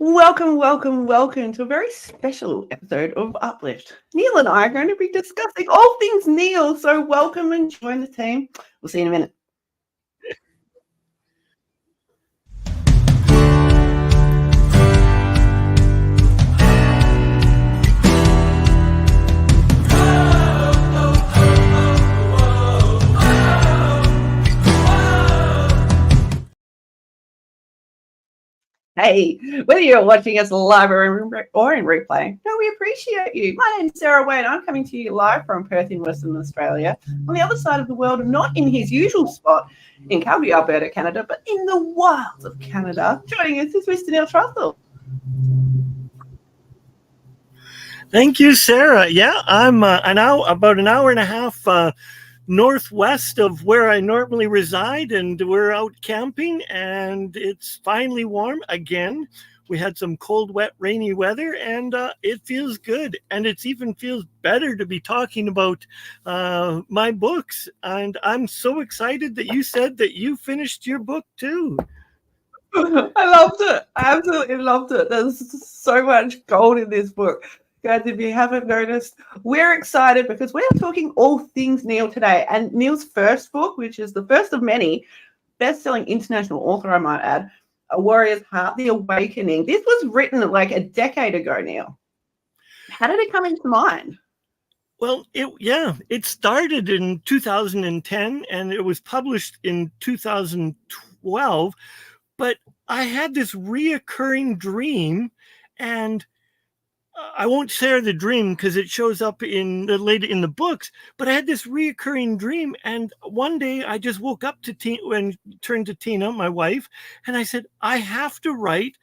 Welcome, welcome, welcome to a very special episode of Uplift. Neil and I are going to be discussing all things Neil, so welcome and join the team. We'll see you in a minute. Hey, whether you're watching us live or in replay, no, we appreciate you. My name's Sarah Wade. I'm coming to you live from Perth in Western Australia, on the other side of the world, not in his usual spot in Calgary, Alberta, Canada, but in the wilds of Canada. Joining us is Mr. Neil Thrussell. Thank you, Sarah. Yeah, I'm about an hour and a half northwest of where I normally reside, and we're out camping, and it's finally warm again. We had some cold, wet, rainy weather, and it feels good. And it even feels better to be talking about my books. And I'm so excited that you said that you finished your book too. I loved it. I absolutely loved it. There's so much gold in this book. Guys, if you haven't noticed, we're excited because we're talking all things Neil today. And Neil's first book, which is the first of many, best-selling international author, I might add, A Warrior's Heart, The Awakening. This was written like a decade ago, Neil. How did it come into mind? Well, it started in 2010 and it was published in 2012. But I had this reoccurring dream, and I won't share the dream because it shows up later in the books, but I had this reoccurring dream. And one day I just woke up to turned to Tina, my wife, and I said, I have to write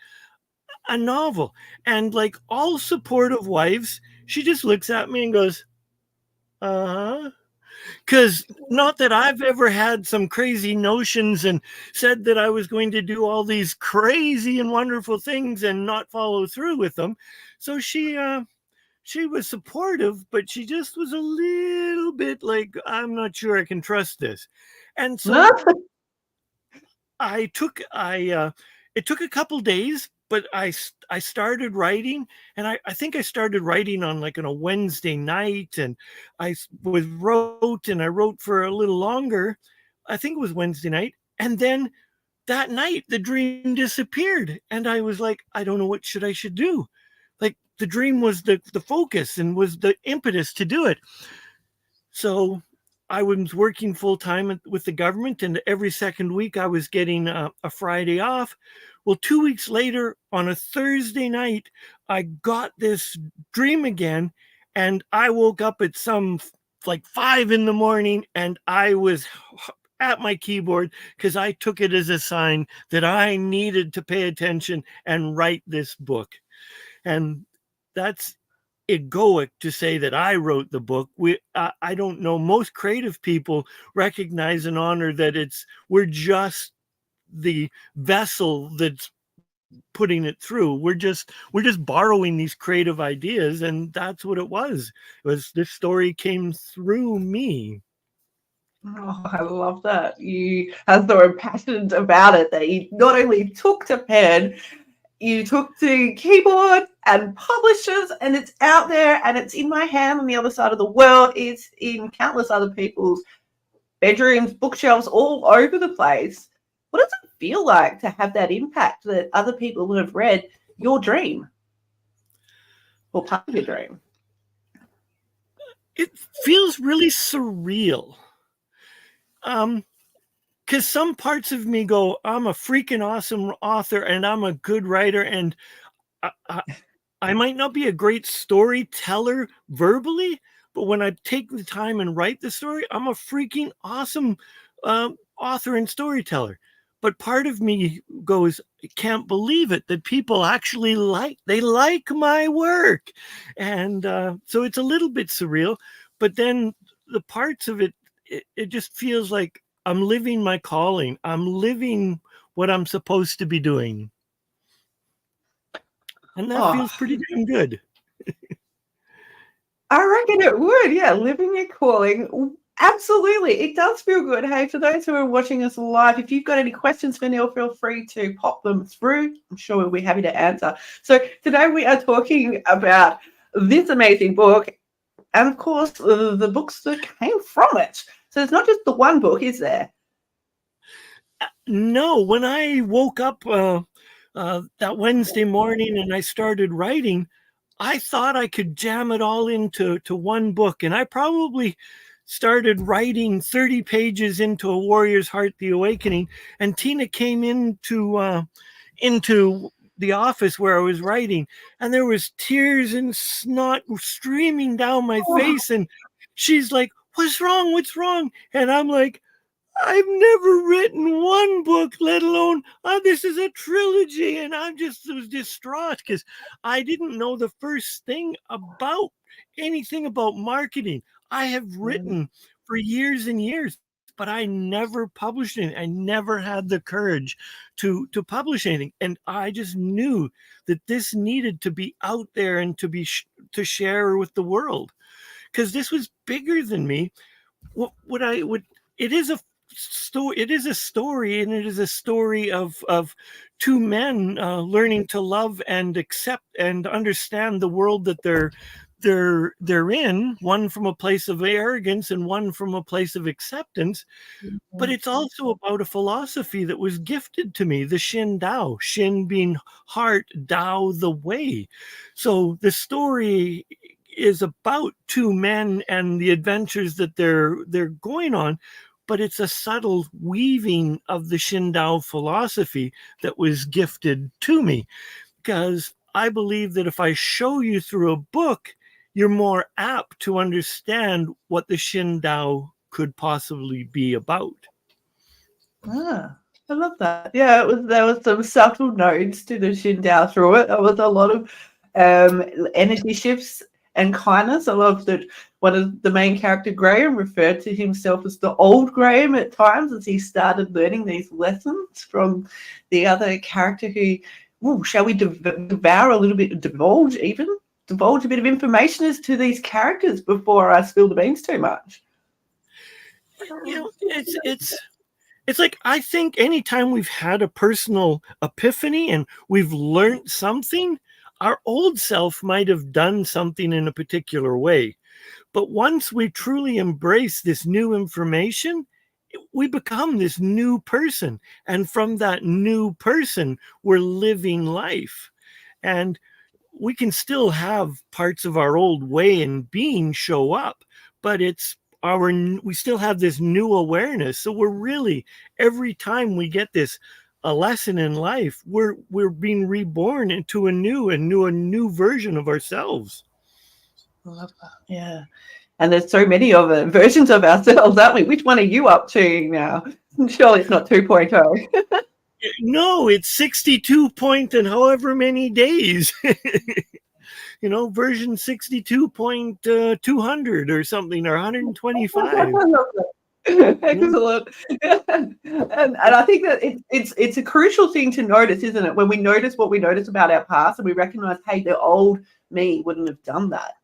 a novel. And like all supportive wives, she just looks at me and goes, uh-huh. Because not that I've ever had some crazy notions and said that I was going to do all these crazy and wonderful things and not follow through with them. So she was supportive, but she just was a little bit like, I'm not sure I can trust this. And so it took a couple days, but I started writing, and I think I started writing on a Wednesday night, and I wrote for a little longer. I think it was Wednesday night, and then that night the dream disappeared, and I was like, I don't know what I should do. Like the dream was the focus and was the impetus to do it. So I was working full time with the government, and every second week I was getting a Friday off. Well, 2 weeks later, on a Thursday night, I got this dream again, and I woke up at some 5 a.m, and I was at my keyboard because I took it as a sign that I needed to pay attention and write this book. And that's egoic to say that I wrote the book. I don't know. Most creative people recognize and honor that we're just the vessel that's putting it through. We're just borrowing these creative ideas, and that's what it was. This story came through me. Oh, I love that. You are so passionate about it that you not only took to pen, you took to keyboard and publishers, and it's out there and it's in my hand on the other side of the world. It's in countless other people's bedrooms, bookshelves, all over the place. What does it feel like to have that impact that other people will have read your dream or part of your dream? It feels really surreal. Because some parts of me go, I'm a freaking awesome author and I'm a good writer, and I might not be a great storyteller verbally, but when I take the time and write the story, I'm a freaking awesome author and storyteller. But part of me goes, I can't believe it that people actually like my work. And so it's a little bit surreal, but then the parts of it just feels like I'm living my calling. I'm living what I'm supposed to be doing. And that feels pretty damn good. I reckon it would, yeah, living your calling. Absolutely. It does feel good. Hey, for those who are watching us live, if you've got any questions for Neil, feel free to pop them through. I'm sure we'll be happy to answer. So today we are talking about this amazing book and, of course, the books that came from it. So it's not just the one book, is there? No, when I woke up that Wednesday morning and I started writing, I thought I could jam it all into one book. And I probably started writing 30 pages into A Warrior's Heart, The Awakening. And Tina came into the office where I was writing, and there was tears and snot streaming down my face. And she's like, "What's wrong? What's wrong?" And I'm like, "I've never written one book, let alone this is a trilogy." And I just was distraught because I didn't know the first thing about anything about marketing. I have written for years and years, but I never published anything. I never had the courage to publish anything. And I just knew that this needed to be out there and to share with the world, because this was bigger than me. It is a story, and it is a story of two men learning to love and accept and understand the world that they're in, one from a place of arrogance and one from a place of acceptance. But it's also about a philosophy that was gifted to me, the Shin Dao, Shin being heart, Dao the way. So the story is about two men and the adventures that they're going on, but it's a subtle weaving of the Shin Dao philosophy that was gifted to me, because I believe that if I show you through a book, you're more apt to understand what the Shin Dao could possibly be about. I love that. Yeah, there was some subtle nods to the Shin Dao through it. There was a lot of energy shifts and kindness. I love that one of the main character, Graham, referred to himself as the old Graham at times as he started learning these lessons from the other character who, shall we devour a little bit, divulge a bit of information as to these characters before I spill the beans too much? It's like, I think anytime we've had a personal epiphany and we've learned something, our old self might have done something in a particular way. But once we truly embrace this new information, we become this new person. And from that new person, we're living life. And we can still have parts of our old way and being show up, but we still have this new awareness. So we're really, every time we get a lesson in life, we're being reborn into a new version of ourselves. I love that. Yeah. And there's so many of it, versions of ourselves, aren't we? Which one are you up to now? Surely it's not 2.0. No, it's 62 point and however many days. Version 62.200 or something, or 125. Excellent. And I think that it's a crucial thing to notice, isn't it? When we notice what we notice about our past and we recognize, hey, the old me wouldn't have done that.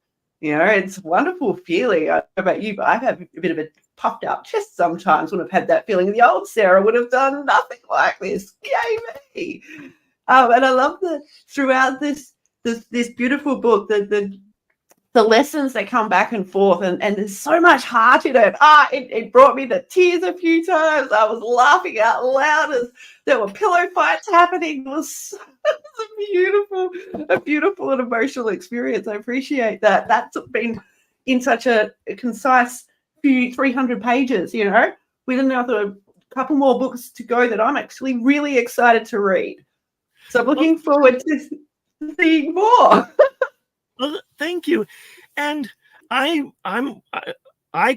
It's a wonderful feeling. I don't know about you, but I have a bit of a puffed out chest sometimes when I've had that feeling. The old Sarah would have done nothing like this. Yay me! And I love that throughout this beautiful book, the lessons that come back and forth, and there's so much heart in it. It brought me to tears a few times. I was laughing out loud as there were pillow fights happening. It was a beautiful and emotional experience. I appreciate that. That's been in such a concise 300 pages, with another couple more books to go that I'm actually really excited to read. So I'm looking forward to seeing more. Well, thank you. And I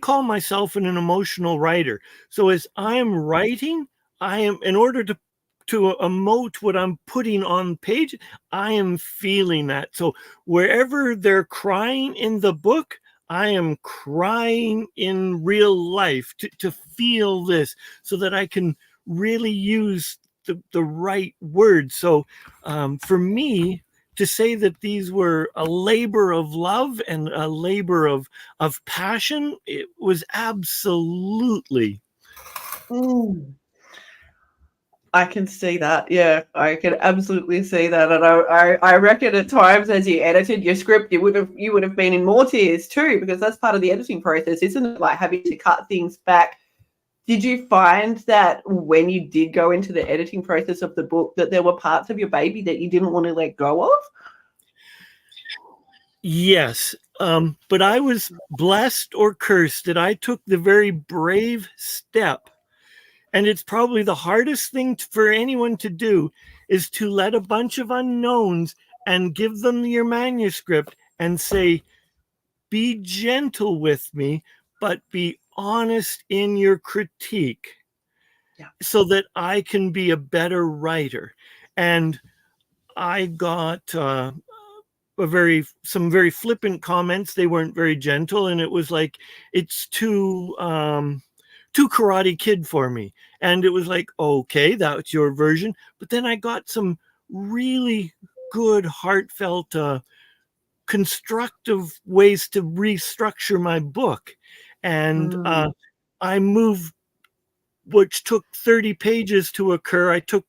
call myself an emotional writer. So as I'm writing, in order to emote what I'm putting on page, I am feeling that. So wherever they're crying in the book, I am crying in real life to feel this, so that I can really use the right words. So for me, to say that these were a labor of love and a labor of passion, it was absolutely. I can see that. Yeah, I can absolutely see that. And I reckon at times as you edited your script, you would have been in more tears too, because that's part of the editing process, isn't it? Like having to cut things back. Did you find that when you did go into the editing process of the book that there were parts of your baby that you didn't want to let go of? Yes. But I was blessed or cursed that I took the very brave step. And it's probably the hardest thing for anyone to do, is to let a bunch of unknowns and give them your manuscript and say, be gentle with me, but be honest in your critique, so that I can be a better writer. And I got some very flippant comments. They weren't very gentle, and it was like, it's too Karate Kid for me. And it was like, okay, that's your version. But then I got some really good, heartfelt, constructive ways to restructure my book. And I moved, which took 30 pages to occur. I took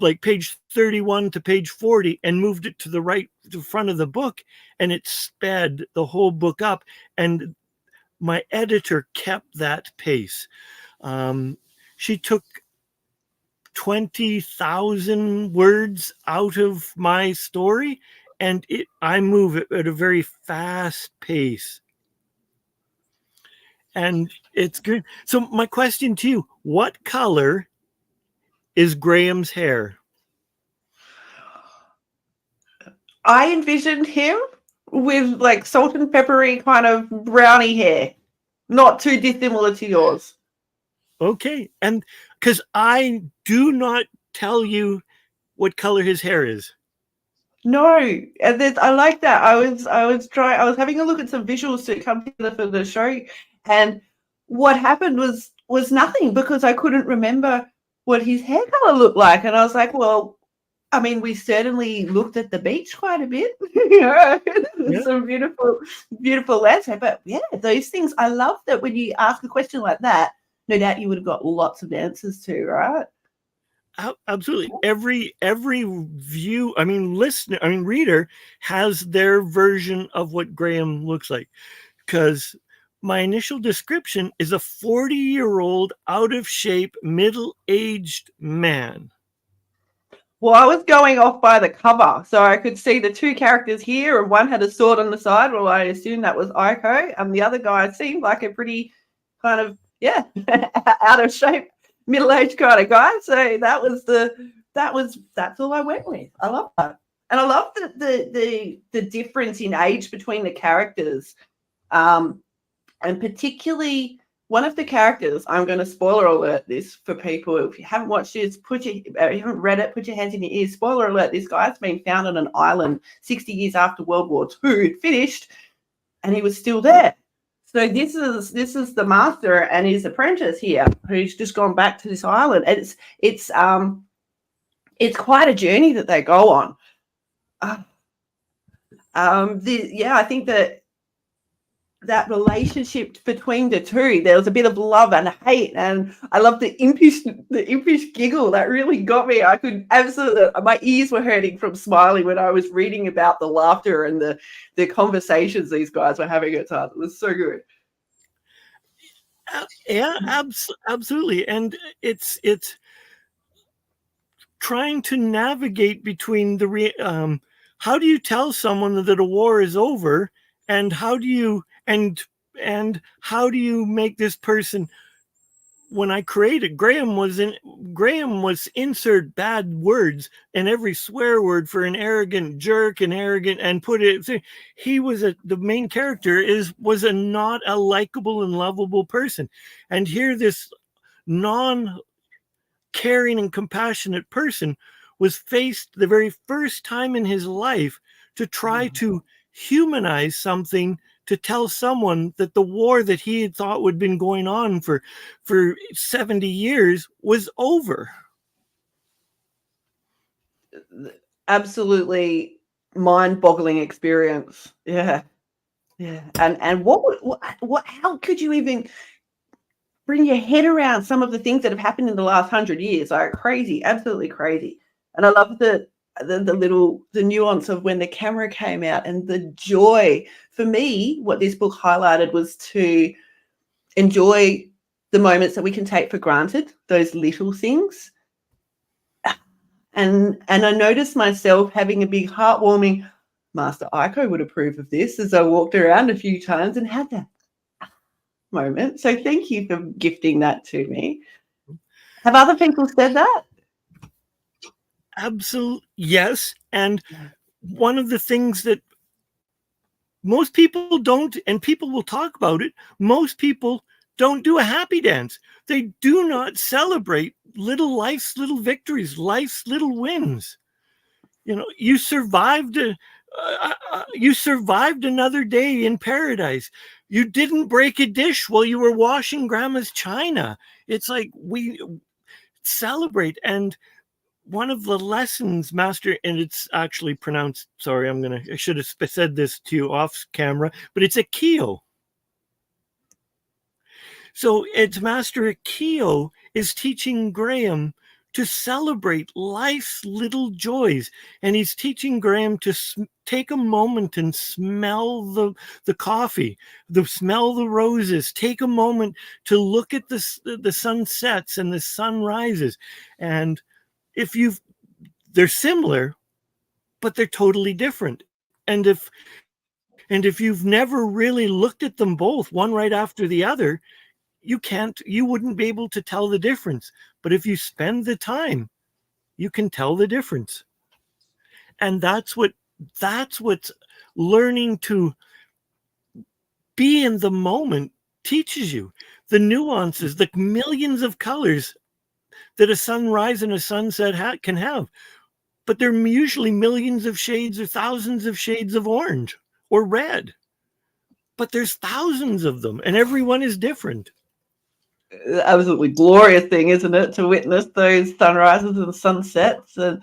like page 31 to page 40 and moved it to the front of the book, and it sped the whole book up. And my editor kept that pace. She took 20,000 words out of my story, and I move it at a very fast pace. And it's good. So my question to you, what color is Graham's hair? I envisioned him with like salt and peppery kind of browny hair, not too dissimilar to yours. Okay. And because I do not tell you what color his hair is. No, and I like that. I was having a look at some visuals to come together for the show, and what happened was nothing, because I couldn't remember what his hair color looked like, and I was like, well, I mean, we certainly looked at the beach quite a bit, yeah. Some beautiful landscape, but yeah, those things. I love that when you ask a question like that, no doubt you would have got lots of answers to, right? Absolutely. Every reader has their version of what Graham looks like, because my initial description is a 40-year-old out of shape, middle-aged man. Well, I was going off by the cover, so I could see the two characters here, and one had a sword on the side. Well, I assume that was Aiko, and the other guy seemed like a pretty kind of, out of shape, middle-aged kind of guy. So that's all I went with. I love that, and I love the difference in age between the characters, and particularly one of the characters. I'm going to spoiler alert this for people. If you haven't watched this, you haven't read it, put your hands in your ears. Spoiler alert: this guy's been found on an island 60 years after World War II had finished, and he was still there. So this is the master and his apprentice here, who's just gone back to this island. It's quite a journey that they go on. I think that relationship between the two, there was a bit of love and hate, and I love the impish giggle that really got me. I could absolutely, my ears were hurting from smiling when I was reading about the laughter and the conversations these guys were having at times. It was so good. Yeah, absolutely. And it's trying to navigate between how do you tell someone that a war is over, and how do you make this person? When I created Graham was insert bad words in every swear word for an arrogant jerk and put it. He was the main character was not a likable and lovable person, and here this non-caring and compassionate person was faced the very first time in his life to try to humanize something, to tell someone that the war that he had thought would have been going on for 70 years was over. Absolutely mind-boggling experience. Yeah. And how could you even bring your head around some of the things that have happened in the last 100 years? Like crazy, absolutely crazy. And I love the nuance of when the camera came out and the joy. For me, what this book highlighted was to enjoy the moments that we can take for granted, those little things. And I noticed myself having a big heartwarming, Master Aiko would approve of this, as I walked around a few times and had that moment. So thank you for gifting that to me. Have other people said that? Absolutely, yes. And one of the things that most people don't, and people will talk about it, most people don't do a happy dance. They do not celebrate life's little victories, life's little wins. You know, you survived another day in paradise. You didn't break a dish while you were washing grandma's china. It's like we celebrate. And one of the lessons, Master, and it's actually pronounced, sorry, I should have said this to you off camera, but it's Akio. So it's Master Akio is teaching Graham to celebrate life's little joys. And he's teaching Graham to take a moment and smell the coffee, smell the roses, take a moment to look at the sunsets and the sunrises. And they're similar, but they're totally different. And if you've never really looked at them both, one right after the other, you wouldn't be able to tell the difference. But if you spend the time, you can tell the difference. And that's what learning to be in the moment teaches you. The nuances, the millions of colors that a sunrise and a sunset can have. But they're usually millions of shades or thousands of shades of orange or red. But there's thousands of them, and everyone is different. Absolutely glorious thing, isn't it, to witness those sunrises and sunsets and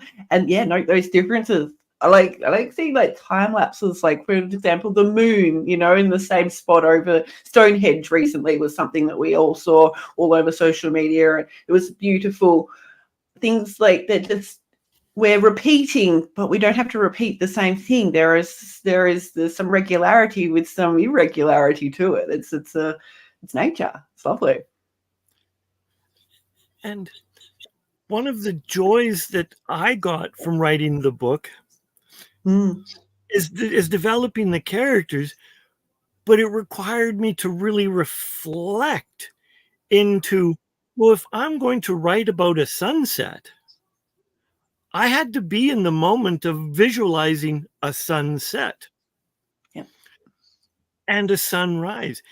yeah, note those differences. I like seeing like time lapses, like for example, the moon, in the same spot over Stonehenge recently was something that we all saw all over social media, and it was beautiful. Things like that, just we're repeating, but we don't have to repeat the same thing. There's some regularity with some irregularity to it. It's nature. It's lovely. And one of the joys that I got from writing the book is developing the characters, but it required me to really reflect into, well, if I'm going to write about a sunset, I had to be in the moment of visualizing a sunset and a sunrise.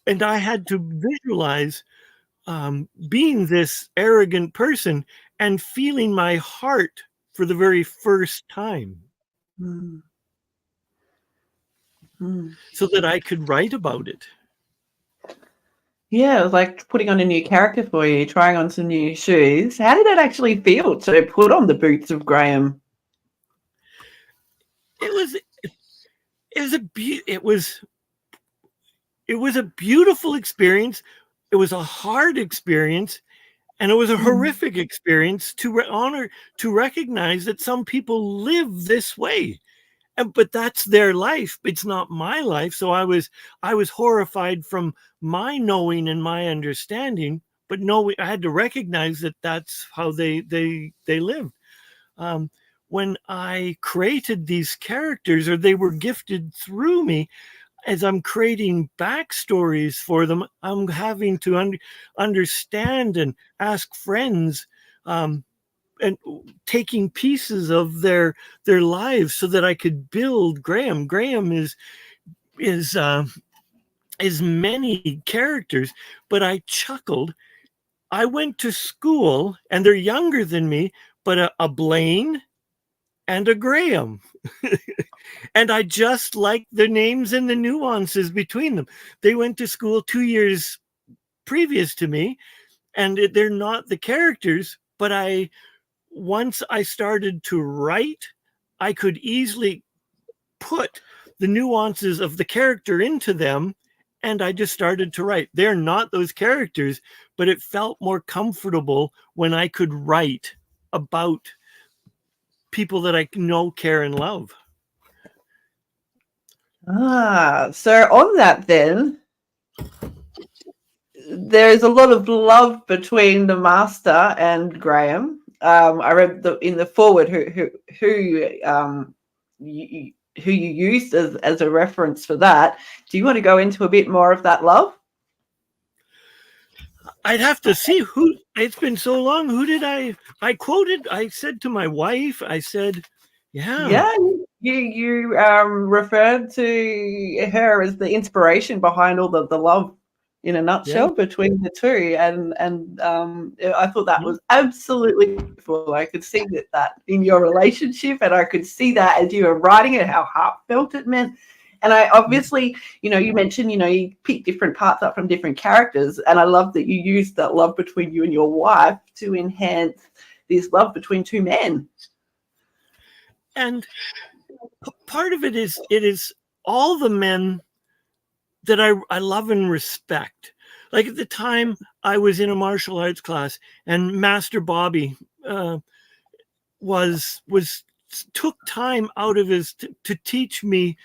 And I had to visualize being this arrogant person and feeling my heart for the very first time. So that I could write about it. Yeah, it was like putting on a new character for you, trying on some new shoes. How did that actually feel to put on the boots of Graham? It was a beautiful experience. It was a hard experience, and it was a horrific experience to recognize that some people live this way. But that's their life. It's not my life. So I was horrified from my knowing and my understanding, but no, I had to recognize that that's how they lived. When I created these characters, or they were gifted through me, as I'm creating backstories for them, I'm having to understand and ask friends, and taking pieces of their lives so that I could build Graham. Graham is many characters, but I chuckled. I went to school, and they're younger than me, but a Blaine and a Graham. And I just like the names and the nuances between them. They went to school 2 years previous to me, and they're not the characters, but once I started to write, I could easily put the nuances of the character into them, and I just started to write. They're not those characters, but it felt more comfortable when I could write about people that I know, care, and love. So on that then, there's a lot of love between the master and Graham. I read in the forward who you used as a reference for that. Do you want to go into a bit more of that love? I'd have to see who. It's been so long. Who did I quoted? I said to my wife, I said, yeah, you referred to her as the inspiration behind all the love in a nutshell between the two, and I thought that was absolutely beautiful. I could see that in your relationship, and I could see that as you were writing it, how heartfelt it meant. And I obviously, you mentioned, you pick different parts up from different characters, and I love that you used that love between you and your wife to enhance this love between two men. And part of it is all the men that I love and respect. Like at the time I was in a martial arts class, and Master Bobby took time out of his to teach me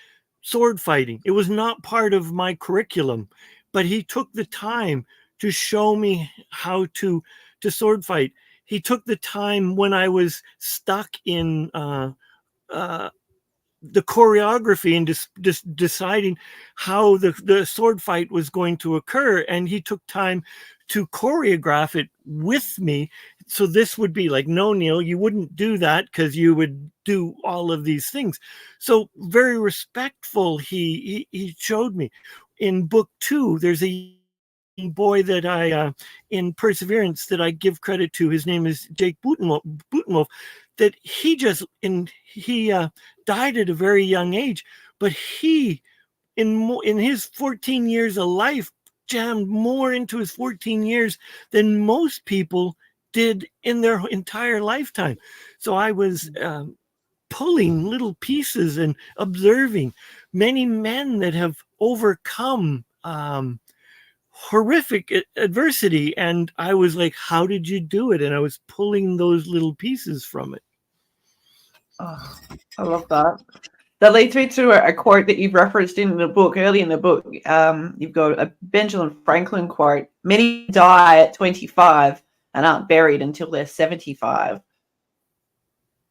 sword fighting. It was not part of my curriculum, but he took the time to show me how to sword fight. He took the time when I was stuck in the choreography and just deciding how the sword fight was going to occur, and he took time to choreograph it with me. So this would be like, no, Neil, you wouldn't do that because you would do all of these things. So very respectful. He showed me. In book 2, there's a boy that I in Perseverance that I give credit to. His name is Jake Butenwolf. That he died at a very young age, but he in his 14 years of life jammed more into his 14 years than most people did in their entire lifetime. So I was pulling little pieces and observing many men that have overcome horrific adversity, and I was like, how did you do it? And I was pulling those little pieces from it. Oh, I love that. That leads me to a quote that you've referenced in the book, early in the book. You've got a Benjamin Franklin quote: "Many die at 25 and aren't buried until they're 75."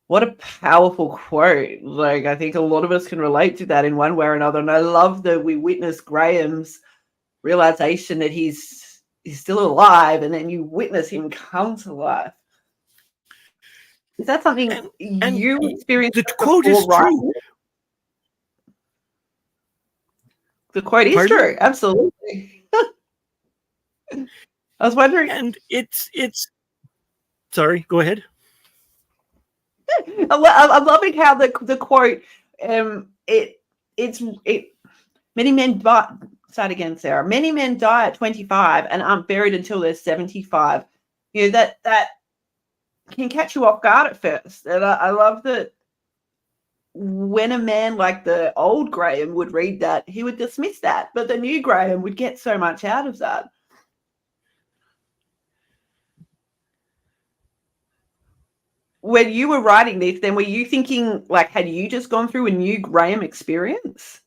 What a powerful quote. Like, I think a lot of us can relate to that in one way or another. And I love that we witness Graham's realization that he's still alive, and then you witness him come to life. Is that something you experienced? The quote is true. The quote is true. Absolutely. I was wondering. And it's sorry, go ahead. I'm loving how the quote, many men die. Start again, Sarah. Many men die at 25 and aren't buried until they're 75. That can catch you off guard at first. And I love that when a man like the old Graham would read that, he would dismiss that, but the new Graham would get so much out of that. When you were writing this, then were you thinking, like, had you just gone through a new Graham experience?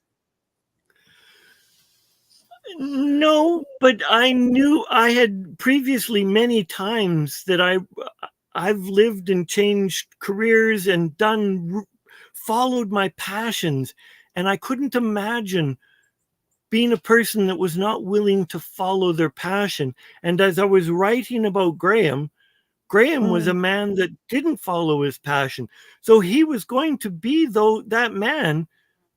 No, but I knew I had previously many times that I've lived and changed careers and followed my passions, and I couldn't imagine being a person that was not willing to follow their passion. And as I was writing about Graham was a man that didn't follow his passion. So he was going to be that man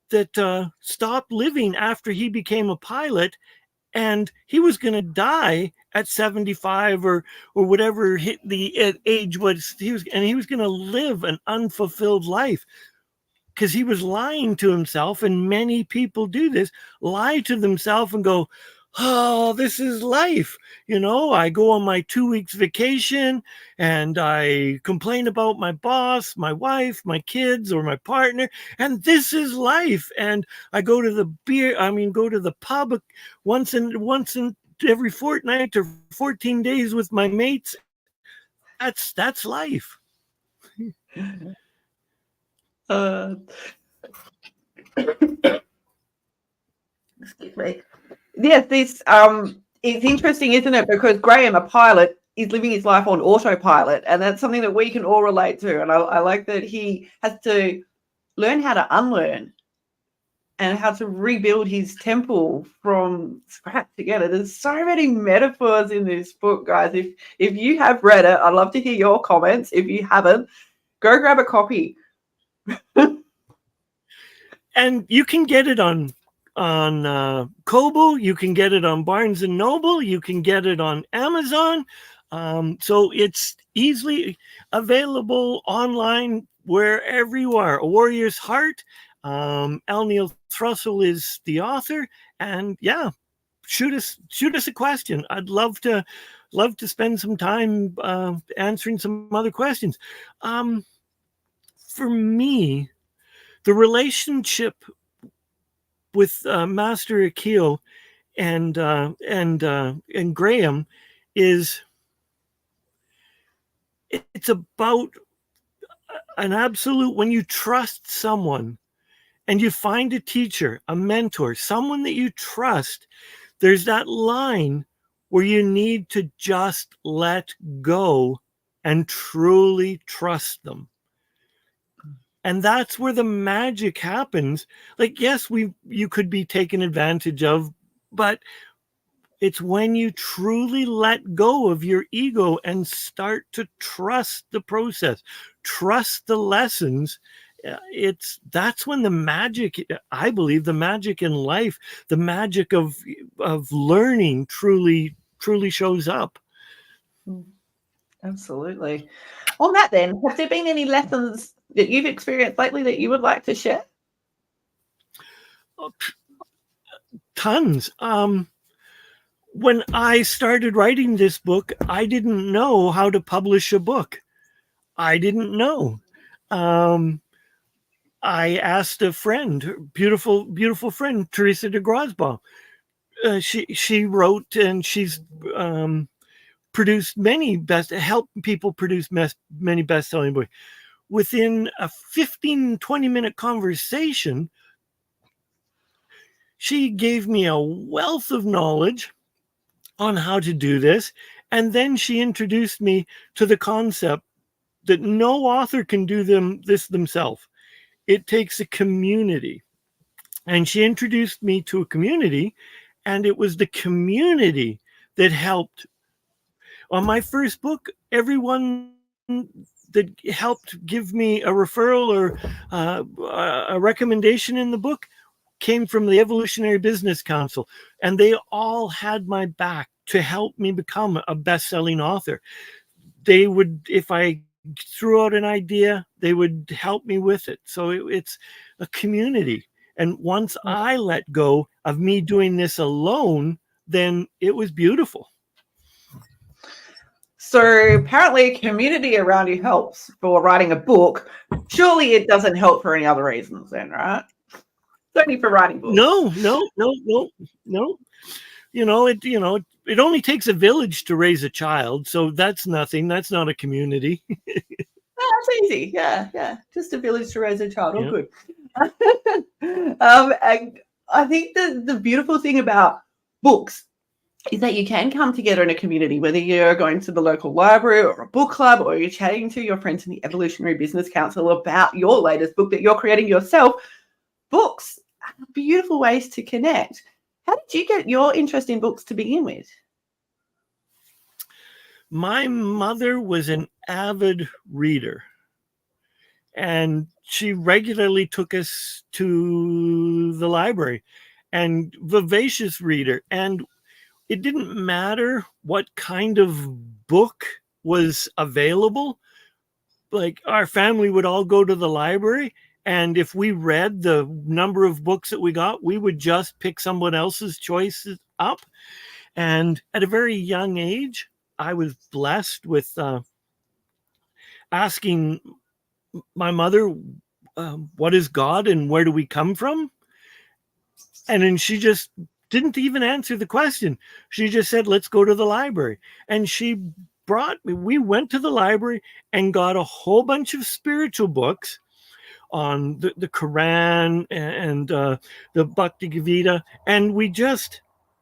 that stopped living after he became a pilot, and he was going to die at 75 or whatever the age was. He was going to live an unfulfilled life because he was lying to himself. And many people do this, lie to themselves and go, oh, this is life. I go on my 2 weeks vacation and I complain about my boss, my wife, my kids, or my partner, and this is life. And I go to go to the pub once in every fortnight or 14 days with my mates. That's life. Uh, excuse me. Yes, this it's interesting, isn't it? Because Graham, a pilot, is living his life on autopilot, and that's something that we can all relate to. And I like that he has to learn how to unlearn and how to rebuild his temple from scratch again. And there's so many metaphors in this book, guys. If you have read it, I'd love to hear your comments. If you haven't, go grab a copy. And you can get it on Kobo, you can get it on Barnes and Noble, you can get it on Amazon. So it's easily available online wherever you are. A Warrior's Heart. L. Neil Thrussell is the author, and yeah, shoot us a question. I'd love to spend some time answering some other questions. For me, the relationship with Master Akil and Graham is, it's about an absolute, when you trust someone and you find a teacher, a mentor, someone that you trust, there's that line where you need to just let go and truly trust them. And that's where the magic happens. Like, yes, you could be taken advantage of, but it's when you truly let go of your ego and start to trust the process, trust the lessons. That's when the magic, I believe, the magic in life, the magic of learning truly shows up. Absolutely. On that then, have there been any lessons that you've experienced lately that you would like to share? Tons. When I started writing this book, I didn't know how to publish a book. I didn't know. I asked a friend, beautiful friend, Teresa de Grosbaum. She wrote, and she's produced helped people produce many best-selling books. Within a 15-20 minute conversation, she gave me a wealth of knowledge on how to do this. And then she introduced me to the concept that no author can do this themselves. It takes a community. And she introduced me to a community, and it was the community that helped. On my first book, everyone that helped give me a referral or a recommendation in the book came from the Evolutionary Business Council, and they all had my back to help me become a best-selling author. They would, if I threw out an idea, they would help me with it. So it's a community. And once I let go of me doing this alone, then it was beautiful. So apparently a community around you helps for writing a book. Surely it doesn't help for any other reasons then, right? It's only for writing books. No. It only takes a village to raise a child. So that's nothing. That's not a community. That's easy. Yeah. Just a village to raise a child. All good. And I think the beautiful thing about books is that you can come together in a community, whether you're going to the local library or a book club, or you're chatting to your friends in the Evolutionary Business Council about your latest book that you're creating yourself. Books are beautiful ways to connect. How did you get your interest in books to begin with? My mother was an avid reader, and she regularly took us to the library, and voracious reader. And it didn't matter what kind of book was available. Like, our family would all go to the library, and if we read the number of books that we got, we would just pick someone else's choices up. And at a very young age, I was blessed with asking my mother, what is God and where do we come from? And then she just didn't even answer the question. She just said, let's go to the library. And she we went to the library and got a whole bunch of spiritual books on the Quran and the Bhakti Gita. And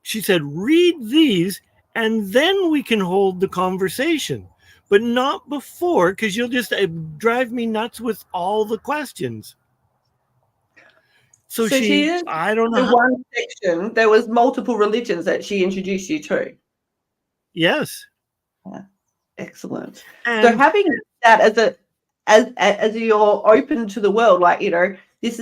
she said, read these and then we can hold the conversation, but not before, because you'll just drive me nuts with all the questions. So I don't know. The one section, there was multiple religions that she introduced you to. Yes. Yeah. Excellent. And so having that as you're open to the world, like, there's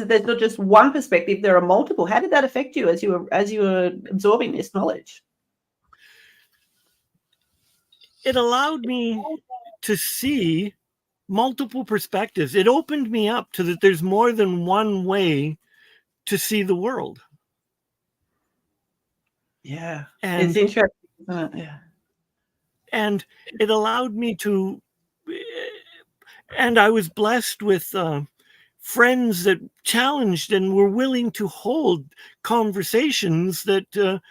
not just one perspective, there are multiple. How did that affect you as you were absorbing this knowledge? It allowed me to see multiple perspectives. It opened me up to that there's more than one way to see the world. Yeah. And it's interesting, isn't it? Yeah. And it allowed me to, and I was blessed with friends that challenged and were willing to hold conversations that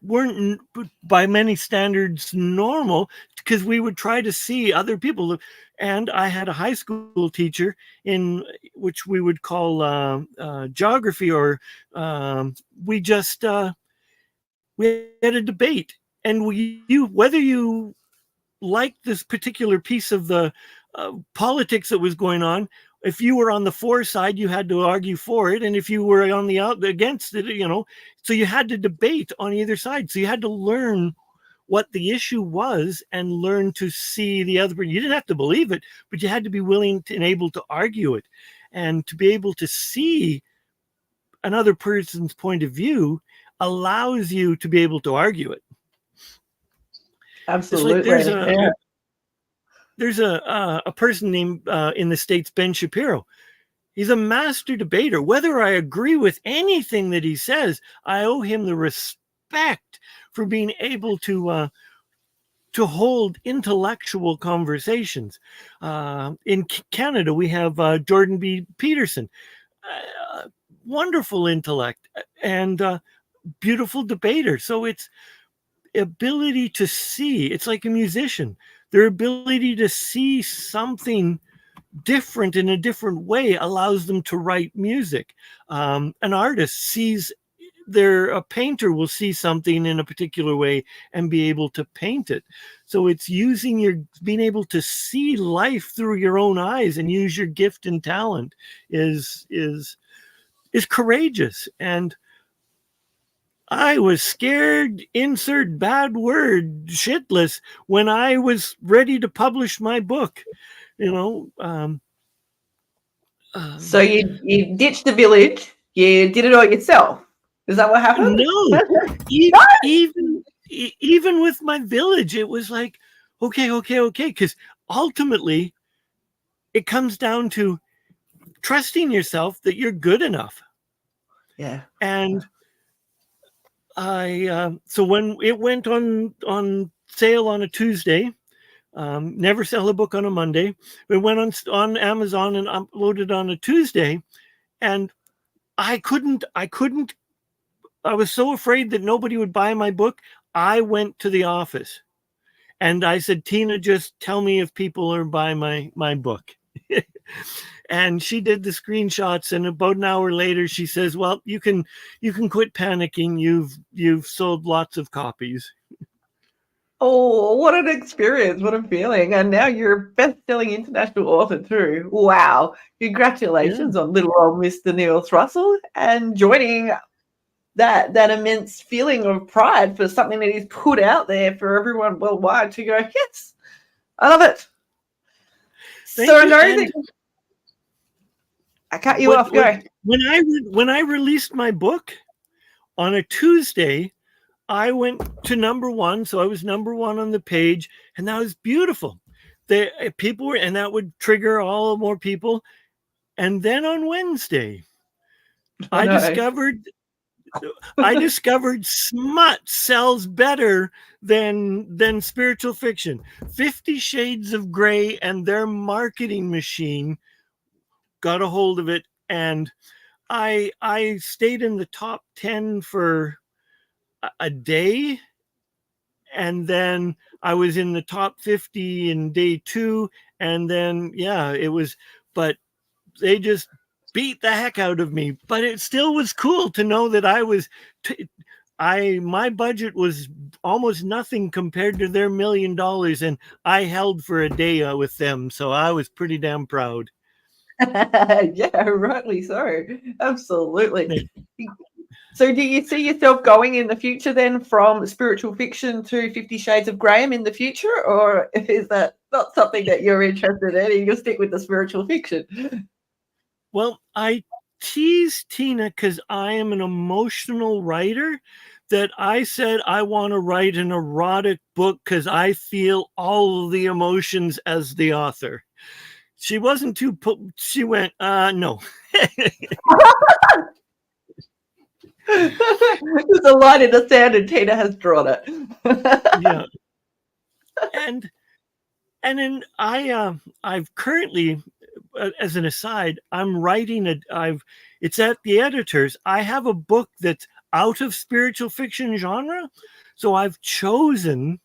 weren't by many standards normal, because we would try to see other people. And I had a high school teacher in which we would call geography, or we had a debate, and whether you liked this particular piece of the politics that was going on, if you were on the for side, you had to argue for it, and if you were on the against it, so you had to debate on either side. So you had to learn what the issue was and learn to see the other. You didn't have to believe it, but you had to be willing and able to argue it, and to be able to see another person's point of view allows you to be able to argue it. Absolutely. It's like there's a person named in the States, Ben Shapiro. He's a master debater. Whether I agree with anything that he says, I owe him the respect for being able to hold intellectual conversations. In Canada, we have Jordan B. Peterson, wonderful intellect and beautiful debater. So it's ability to see. It's like a musician. Their ability to see something different in a different way allows them to write music. An artist sees a painter will see something in a particular way and be able to paint it. So it's being able to see life through your own eyes and use your gift and talent is courageous. And I was scared, insert bad word, shitless, when I was ready to publish my book. So you ditched the village. You did it all yourself. Is that what happened? No. Even with my village, it was like, okay. Because ultimately, it comes down to trusting yourself that you're good enough. Yeah. And so when it went on sale on a Tuesday, never sell a book on a Monday. It went on Amazon and uploaded on a Tuesday, and I was so afraid that nobody would buy my book. I went to the office and I said, Tina, just tell me if people are buying my book. And she did the screenshots, and about an hour later she says, well, you can quit panicking. You've sold lots of copies. Oh, what an experience. What a feeling. And now you're a best-selling international author too. Wow. Congratulations on little old Mr. Neil Thrussell, and joining that immense feeling of pride for something that he's put out there for everyone worldwide to go, yes, I love it. I know that I cut you off. Go. When I released my book on a Tuesday, I went to number one, so I was number one on the page, and that was beautiful. People were, and that would trigger all more people. And then on Wednesday, I discovered I discovered smut sells better than spiritual fiction. 50 Shades of Grey and their marketing machine got a hold of it, and I stayed in the top 10 for a day, and then I was in the top 50 in day 2, and then it was, but they just beat the heck out of me. But it still was cool to know that my budget was almost nothing compared to their $1 million, and I held for a day with them, so I was pretty damn proud. Yeah, rightly so. Absolutely. So do you see yourself going in the future then from spiritual fiction to 50 Shades of Graham in the future, or is that not something that you're interested in and you'll stick with the spiritual fiction? Well, I tease Tina because I am an emotional writer, that I said I want to write an erotic book because I feel all the emotions as the author. She wasn't too, she went, no. There's a line in the sand and Tina has drawn it. Yeah. And then I've currently, as an aside, I'm writing it's at the editors. I have a book that's out of spiritual fiction genre. So I've chosen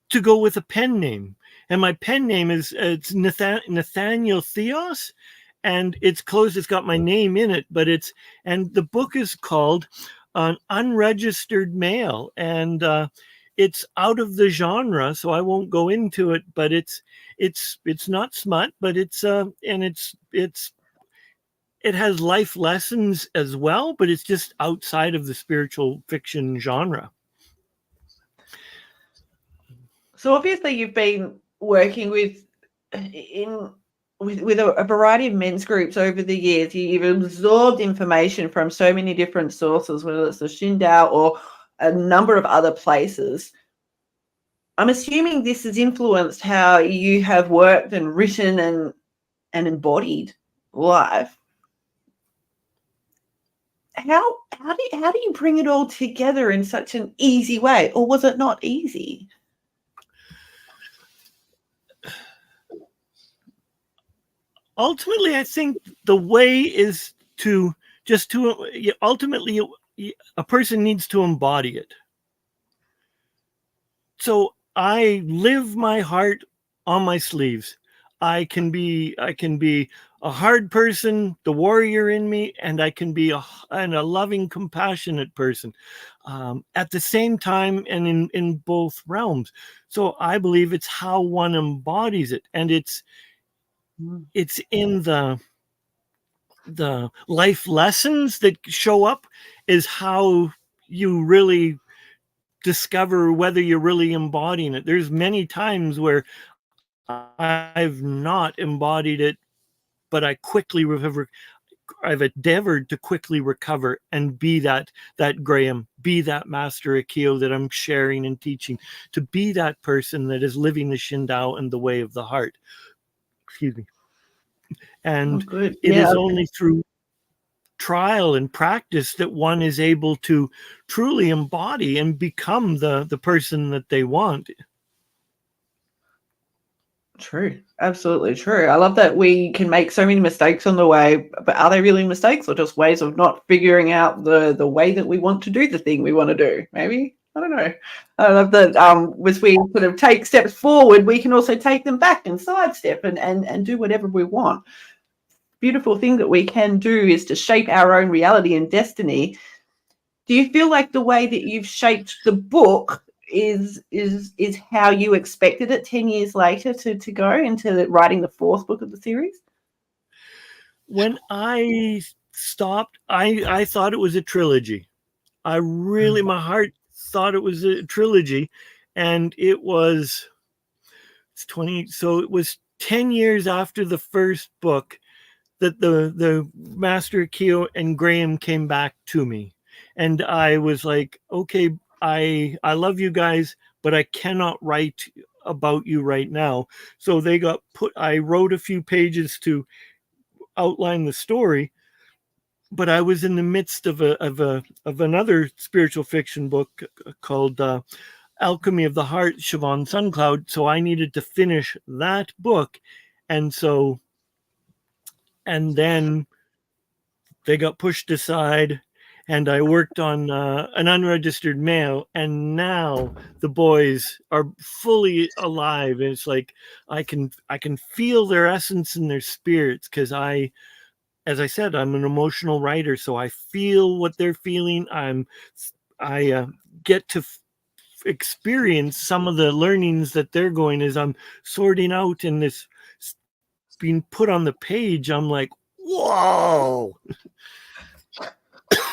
to go with a pen name. And my pen name it's Nathaniel Theos, and it's closed. It's got my name in it, but and the book is called An Unregistered Male, and it's out of the genre, so I won't go into it. But it's not smut, but it has life lessons as well, but it's just outside of the spiritual fiction genre. So obviously you've been working with a variety of men's groups over the years. You've absorbed information from so many different sources, whether it's the Shin Dao or a number of other places. I'm assuming this has influenced how you have worked and written and embodied life. How do you bring it all together in such an easy way, or was it not easy? Ultimately, I think the way is ultimately a person needs to embody it. So I live my heart on my sleeves. I can be a hard person, the warrior in me, and I can be a loving, compassionate person at the same time, and in both realms. So I believe it's how one embodies it, and it's in the life lessons that show up is how you really discover whether you're really embodying it. There's many times where I've not embodied it, but I've endeavored to quickly recover and be that Graham, be that Master Akio that I'm sharing and teaching, to be that person that is living the Shin Dao and the way of the heart. Excuse me. And it is only through trial and practice that one is able to truly embody and become the person that they want. True. Absolutely true. I love that we can make so many mistakes on the way, but are they really mistakes or just ways of not figuring out the way that we want to do the thing we want to do? Maybe. I don't know. I love that as we sort of take steps forward, we can also take them back and sidestep and do whatever we want. Beautiful thing that we can do is to shape our own reality and destiny. Do you feel like the way that you've shaped the book is how you expected it 10 years later to go into writing the 4th book of the series? When I stopped, I thought it was a trilogy. I really, my heart thought it was a trilogy, and it was 20. So it was 10 years after the first book that the Master Akio and Graham came back to me, and I was like, okay, I love you guys, but I cannot write about you right now. So they got I wrote a few pages to outline the story, but I was in the midst of another spiritual fiction book called Alchemy of the Heart, Siobhan Suncloud. So I needed to finish that book. And so, and then they got pushed aside, and I worked on an unregistered mail. And now the boys are fully alive. And it's like I can feel their essence and their spirits, because as I said, I'm an emotional writer, so I feel what they're feeling. I get to experience some of the learnings that they're going as I'm sorting out, and this being put on the page. I'm like, whoa.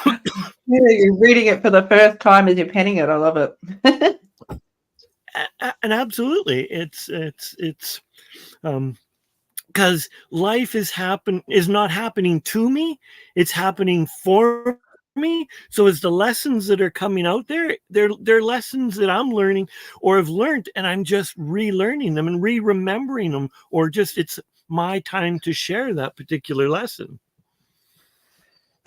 Yeah, you're reading it for the first time as you're penning it. I love it. And absolutely, it's because life is not happening to me, it's happening for me. So as the lessons that are coming out there, they're lessons that I'm learning or have learned, and I'm just relearning them and remembering them, or just it's my time to share that particular lesson.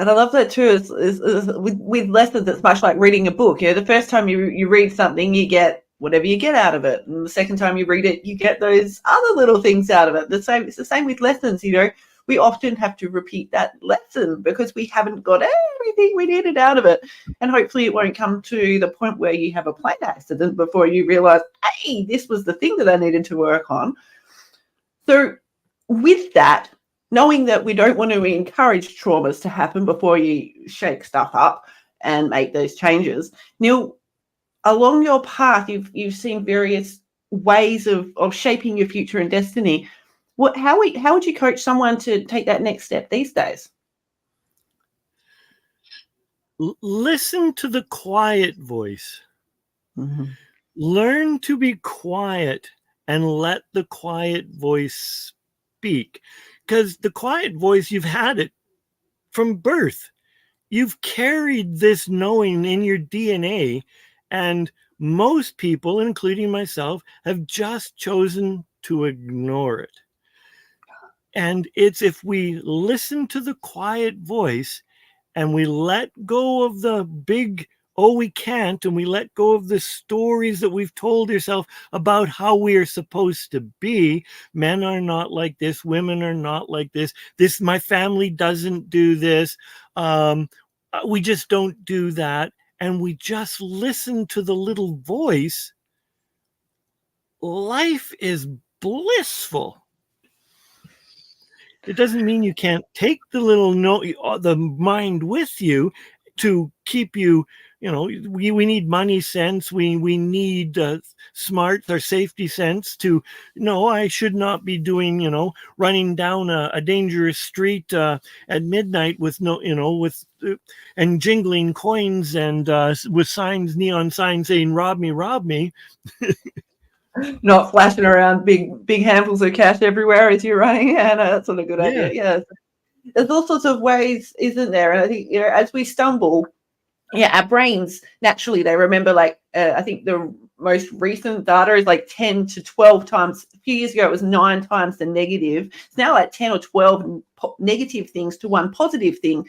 And I love that too. Is with lessons, it's much like reading a book. You know, the first time you read something, you get whatever you get out of it, and the second time you read it, you get those other little things out of it. It's the same with lessons. You know, we often have to repeat that lesson because we haven't got everything we needed out of it, and hopefully it won't come to the point where you have a plane accident before you realize, hey, this was the thing that I needed to work on. So with that, knowing that we don't want to encourage traumas to happen before you shake stuff up and make those changes. Neil, along your path, you've seen various ways of shaping your future and destiny. How would you coach someone to take that next step these days? Listen to the quiet voice. Mm-hmm. Learn to be quiet and let the quiet voice speak. Because the quiet voice, you've had it from birth. You've carried this knowing in your DNA, and most people, including myself, have just chosen to ignore it. And it's if we listen to the quiet voice and we let go of the big, oh, we can't, and we let go of the stories that we've told ourselves about how we are supposed to be. Men are not like this, women are not like this, my family doesn't do this, we just don't do that, and we just listen to the little voice. Life is blissful. It doesn't mean you can't take the little the mind with you to keep you. You know, we need money sense. We need smarts or safety sense to no, I should not be doing, running down a dangerous street at midnight with and jingling coins and with neon signs saying "rob me, rob me." Not flashing around big handfuls of cash everywhere as you're running. And that's not a good idea. Yeah. There's all sorts of ways, isn't there? And I think, as we stumble, our brains naturally, they remember, like, I think the most recent data is like 10 to 12 times. A few years ago, it was 9 times the negative. It's now like 10 or 12 negative things to one positive thing.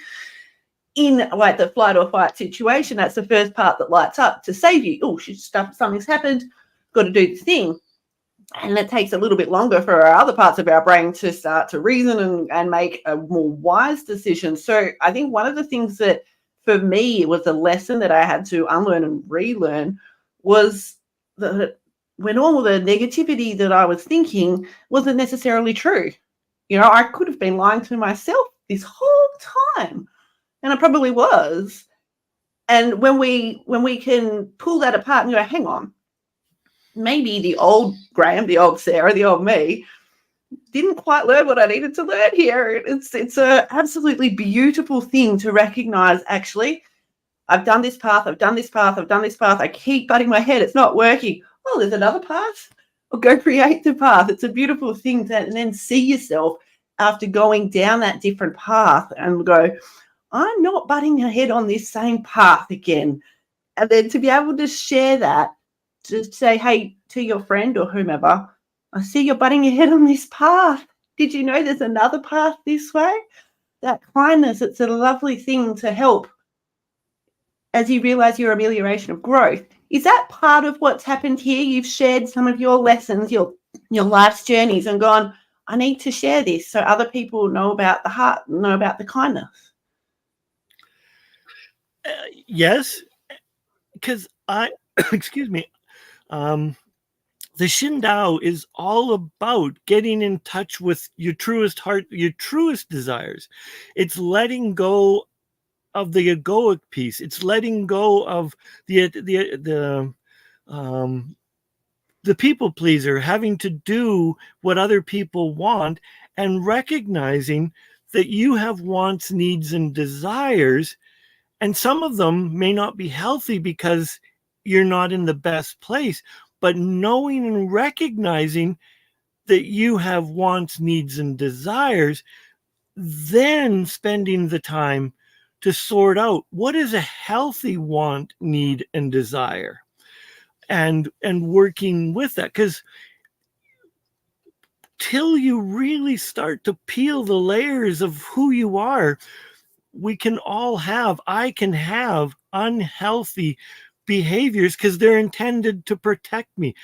In like the flight or fight situation, that's the first part that lights up to save you. Oh, something's happened, got to do the thing. And it takes a little bit longer for our other parts of our brain to start to reason and make a more wise decision. So I think one of the things that for me was a lesson that I had to unlearn and relearn was that when all the negativity that I was thinking wasn't necessarily true. I could have been lying to myself this whole time, and I probably was. And when we can pull that apart and go, hang on, maybe the old Graham, the old Sarah, the old me didn't quite learn what I needed to learn here. It's a absolutely beautiful thing to recognize, actually, I've done this path, I've done this path, I've done this path. I keep butting my head. It's not working. Oh, there's another path. Or go create the path. It's a beautiful thing to and then see yourself after going down that different path and go, I'm not butting my head on this same path again. And then to be able to share that, to say, hey, to your friend or whomever, I see you're butting your head on this path. Did you know there's another path this way? that kindness, it's a lovely thing to help as you realize your amelioration of growth. Is that part of what's happened here? You've shared some of your lessons, your life's journeys, and gone, I need to share this so other people know about the heart, know about the kindness. Yes, because excuse me, the Shin Dao is all about getting in touch with your truest heart, your truest desires. It's letting go of the egoic piece. It's letting go of the people pleaser, having to do what other people want, and recognizing that you have wants, needs, and desires, and some of them may not be healthy because you're not in the best place. But knowing and recognizing that you have wants, needs, and desires, then spending the time to sort out what is a healthy want, need, and desire, and working with that. Because till you really start to peel the layers of who you are, I can have unhealthy behaviors because they're intended to protect me.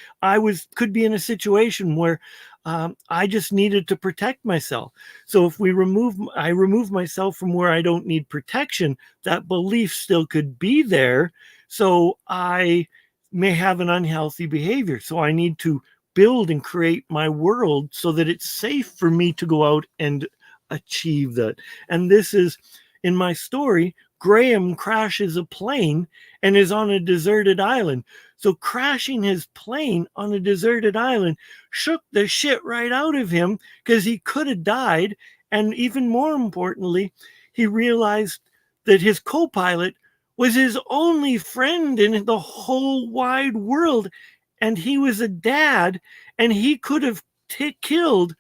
Could be in a situation where I just needed to protect myself. So if I remove myself from where I don't need protection, that belief still could be there. So I may have an unhealthy behavior. So I need to build and create my world so that it's safe for me to go out and achieve that. And this is, in my story, Graham crashes a plane and is on a deserted island. So crashing his plane on a deserted island shook the shit right out of him because he could have died. And even more importantly, he realized that his co-pilot was his only friend in the whole wide world. And he was a dad, and he could have killed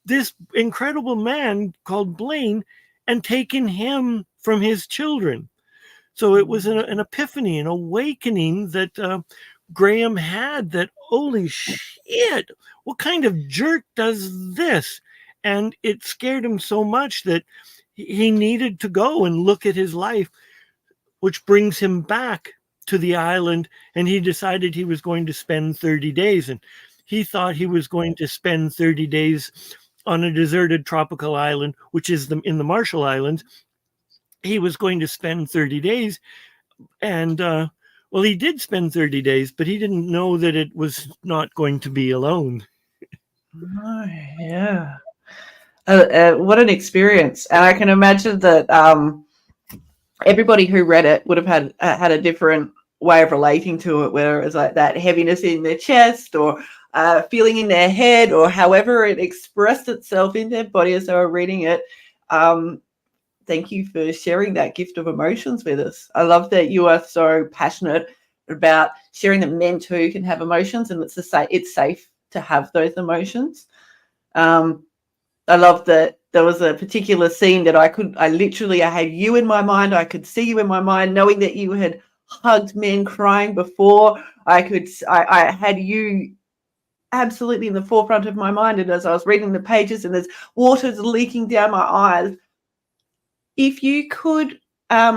this incredible man called Blaine and taken him from his children. So it was an epiphany, an awakening that Graham had, that, holy shit, what kind of jerk does this? And it scared him so much that he needed to go and look at his life, which brings him back to the island. And he decided he was going to spend 30 days. And he thought he was going to spend 30 days on a deserted tropical island, which is in the Marshall Islands. He was going to spend 30 days. And, well, he did spend 30 days, but he didn't know that it was not going to be alone. Oh, yeah. What an experience. And I can imagine that everybody who read it would have had a different way of relating to it, whether it was like that heaviness in their chest or feeling in their head, or however it expressed itself in their body as they were reading it. Thank you for sharing that gift of emotions with us. I love that you are so passionate about sharing that men too can have emotions, and it's safe to have those emotions. I love that there was a particular scene that I had you in my mind. I could see you in my mind, knowing that you had hugged men crying before. I had you absolutely in the forefront of my mind. And as I was reading the pages and there's water's leaking down my eyes, if you could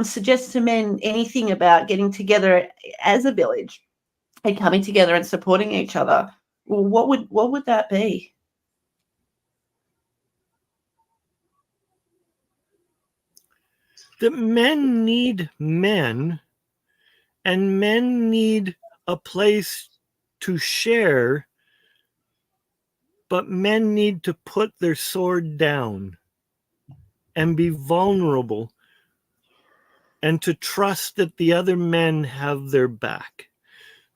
suggest to men anything about getting together as a village and coming together and supporting each other, what would that be? That men need men, and men need a place to share, but men need to put their sword down and be vulnerable, and to trust that the other men have their back,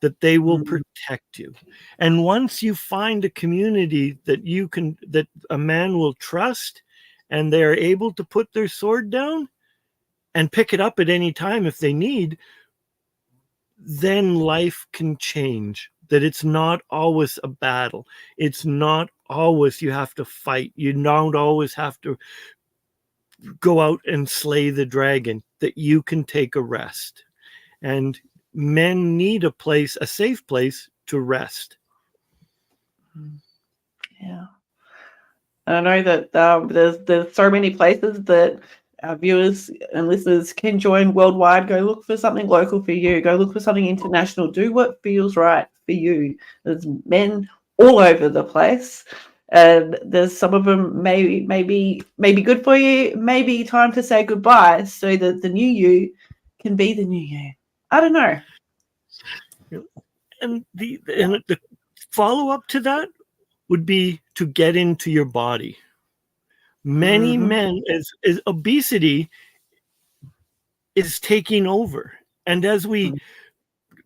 that they will protect you. And once you find a community that a man will trust, and they are able to put their sword down and pick it up at any time if they need, then life can change. That it's not always a battle. It's not always you have to fight. You don't always have to go out and slay the dragon, that you can take a rest. And men need a safe place to rest. Yeah. And I know that there's so many places that our viewers and listeners can join worldwide. Go look for something local for you. Go look for something international. Do what feels right for you. There's men all over the place, and there's some of them maybe good for you. Maybe time to say goodbye so that the new you can be the new you. I don't know. And the follow up to that would be to get into your body. Many Mm-hmm. men, as obesity is taking over, and as we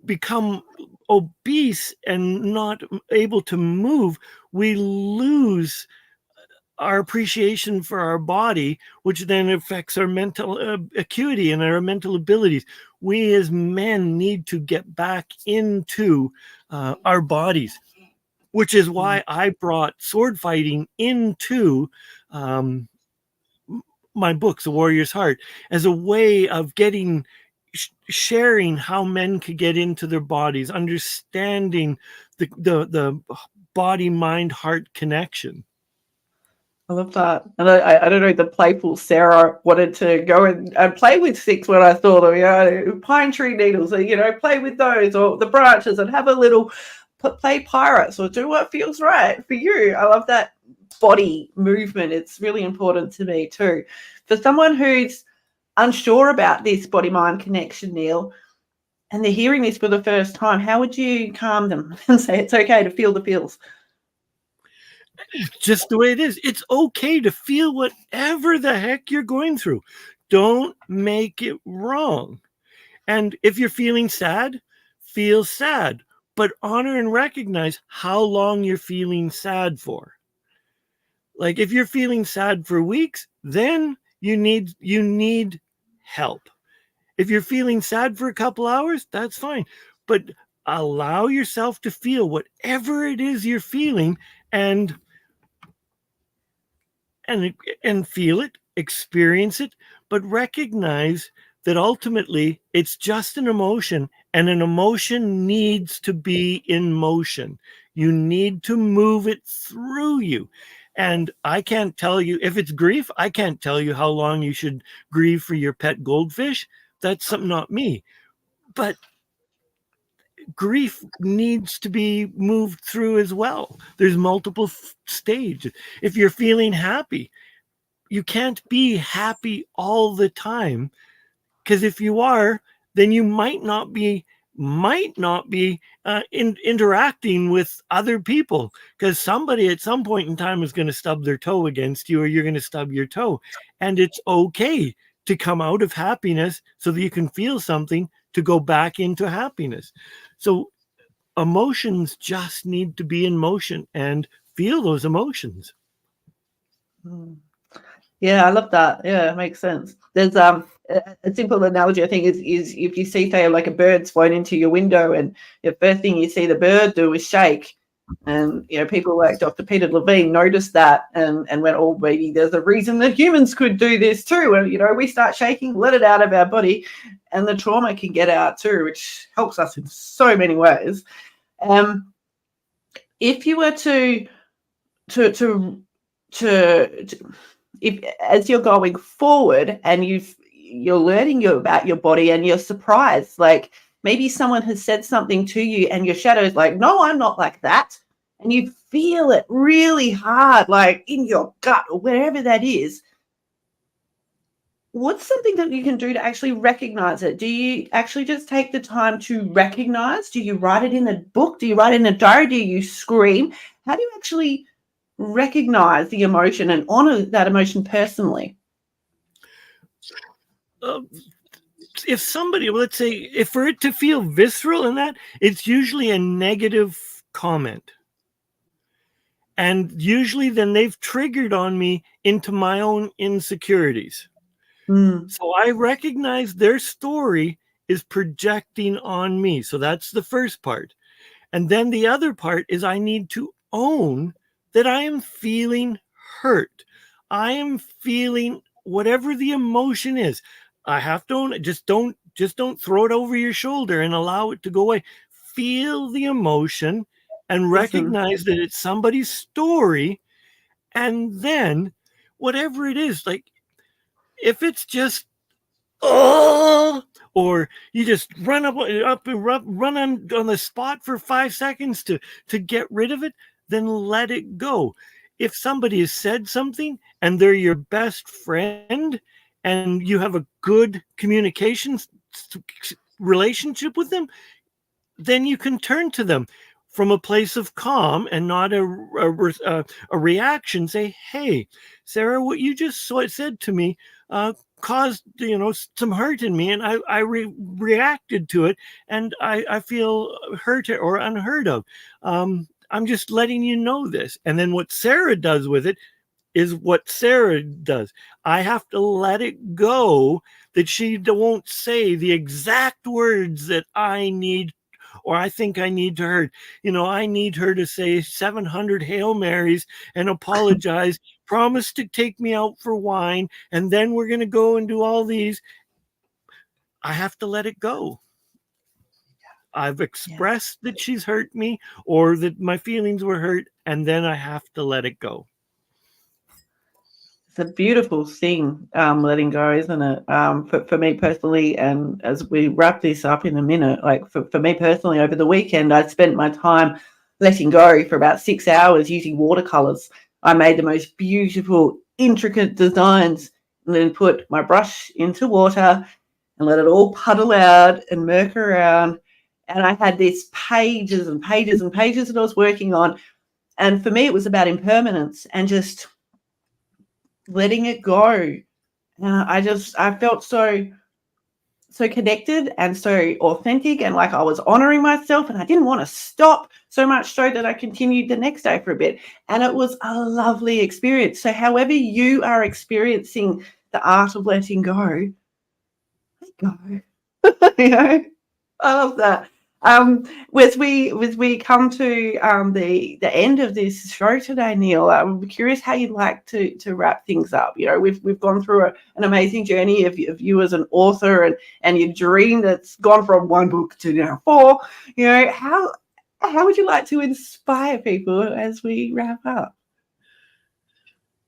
become obese and not able to move, we lose our appreciation for our body, which then affects our mental acuity and our mental abilities. We as men need to get back into our bodies, which is why I brought sword fighting into um, my books, The Warrior's Heart, as a way of sharing how men could get into their bodies, understanding the body, mind, heart connection. I love that. And I don't know, the playful Sarah wanted to go and play with sticks when I saw them, pine tree needles, play with those or the branches and have a little play pirates or do what feels right for you. I love that body movement. It's really important to me too. For someone who's unsure about this body mind connection, Neil, and they're hearing this for the first time, how would you calm them and say it's okay to feel the feels? Just the way it is. It's okay to feel whatever the heck you're going through. Don't make it wrong. And if you're feeling sad, feel sad, but honor and recognize how long you're feeling sad for. Like if you're feeling sad for weeks, then you need help. If you're feeling sad for a couple hours, that's fine. But allow yourself to feel whatever it is you're feeling and and and feel it, experience it, but recognize that ultimately it's just an emotion, and an emotion needs to be in motion. You need to move it through you. And I can't tell you if it's grief, I can't tell you how long you should grieve for your pet goldfish. That's something not me. But grief needs to be moved through as well. There's multiple stages. If you're feeling happy, you can't be happy all the time, because if you are, then you might not be interacting with other people, because somebody at some point in time is going to stub their toe against you, or you're going to stub your toe. And it's okay to come out of happiness so that you can feel something to go back into happiness. So emotions just need to be in motion and feel those emotions. Mm. Yeah, I love that. Yeah, it makes sense. There's a simple analogy I think is if you see, say, like a bird's flown into your window and the first thing you see the bird do is shake. And people like Dr. Peter Levine noticed that and went, oh, maybe there's a reason that humans could do this too. And we start shaking, let it out of our body, and the trauma can get out too, which helps us in so many ways. If you were to if as you're going forward and you're learning about your body and you're surprised, like maybe someone has said something to you and your shadow is like, no, I'm not like that, and you feel it really hard, like in your gut or wherever that is, what's something that you can do to actually recognize it? Do you actually just take the time to recognize? Do you write it in a book? Do you write it in a diary? Do you scream? How do you actually recognize the emotion and honor that emotion personally? Uh, if somebody, let's say, if for it to feel visceral in that, it's usually a negative comment. And usually then they've triggered on me into my own insecurities. Mm. So I recognize their story is projecting on me. So that's the first part. And then the other part is I need to own that I am feeling hurt. I am feeling whatever the emotion is. I have to own it. Just don't throw it over your shoulder and allow it to go away. Feel the emotion and Listen. recognize that it's somebody's story, And then whatever it is, like if it's just oh, or you just run up and run on the spot for 5 seconds to get rid of it, then let it go. If somebody has said something and they're your best friend and you have a good communication relationship with them, then you can turn to them from a place of calm and not a reaction. Say, hey, Sarah, what you just said to me caused some hurt in me, and I reacted to it, and I feel hurt or unheard of. I'm just letting you know this. And then what Sarah does with it is what Sarah does. I have to let it go that she won't say the exact words that I need or I think I need to her. I need her to say 700 Hail Marys and apologize, promise to take me out for wine, and then we're going to go and do all these. I have to let it go. I've expressed that she's hurt me or that my feelings were hurt, and then I have to let it go. It's a beautiful thing, letting go, isn't it? For me personally, and as we wrap this up in a minute, like for me personally, over the weekend, I spent my time letting go for about 6 hours using watercolors. I made the most beautiful, intricate designs and then put my brush into water and let it all puddle out and murk around. And I had these pages and pages and pages that I was working on. And for me, it was about impermanence and just letting it go. I felt so connected and so authentic, and like I was honoring myself, and I didn't want to stop, so much so that I continued the next day for a bit. And it was a lovely experience. So however you are experiencing the art of letting go, let go. I love that. As we come to the end of this show today, Neil, I'm curious how you'd like to wrap things up. We've gone through an amazing journey of you as an author and your dream that's gone from one book to now 4. How would you like to inspire people as we wrap up?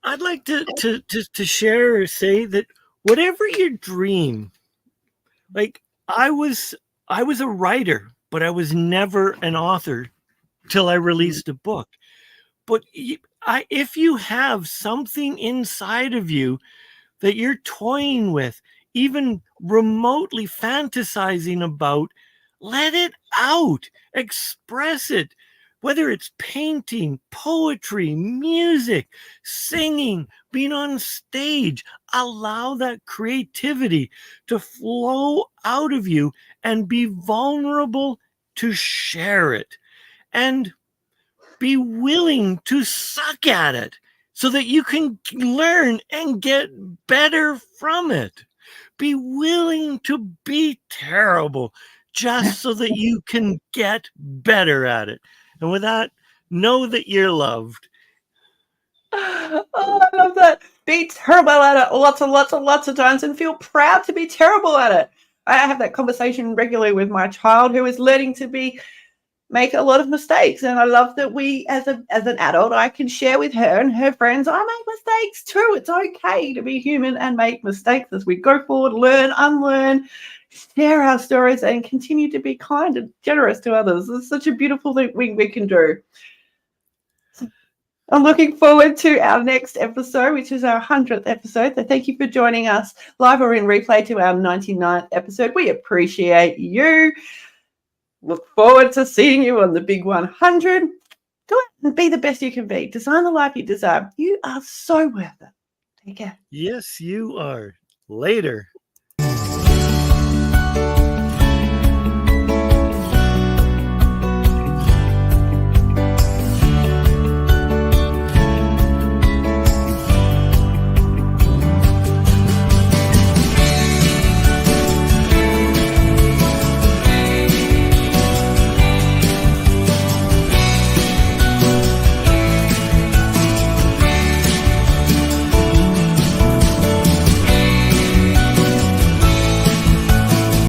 I'd like to share or say that whatever your dream, like I was a writer, but I was never an author till I released a book. But if you have something inside of you that you're toying with, even remotely fantasizing about, let it out, express it. Whether it's painting, poetry, music, singing, being on stage, allow that creativity to flow out of you and be vulnerable to share it. And be willing to suck at it so that you can learn and get better from it. Be willing to be terrible just so that you can get better at it. And with that, know that you're loved. Oh, I love that. Be terrible at it lots and lots and lots of times and feel proud to be terrible at it. I have that conversation regularly with my child who is learning to make a lot of mistakes. And I love that we, as an adult, I can share with her and her friends, I make mistakes too. It's okay to be human and make mistakes as we go forward, learn, unlearn, share our stories, and continue to be kind and generous to others. It's such a beautiful thing we can do. I'm looking forward to our next episode, which is our 100th episode. So thank you for joining us live or in replay to our 99th episode. We appreciate you. Look forward to seeing you on the big 100. Go out and be the best you can be. Design the life you deserve. You are so worth it. Take care. Yes, you are. Later.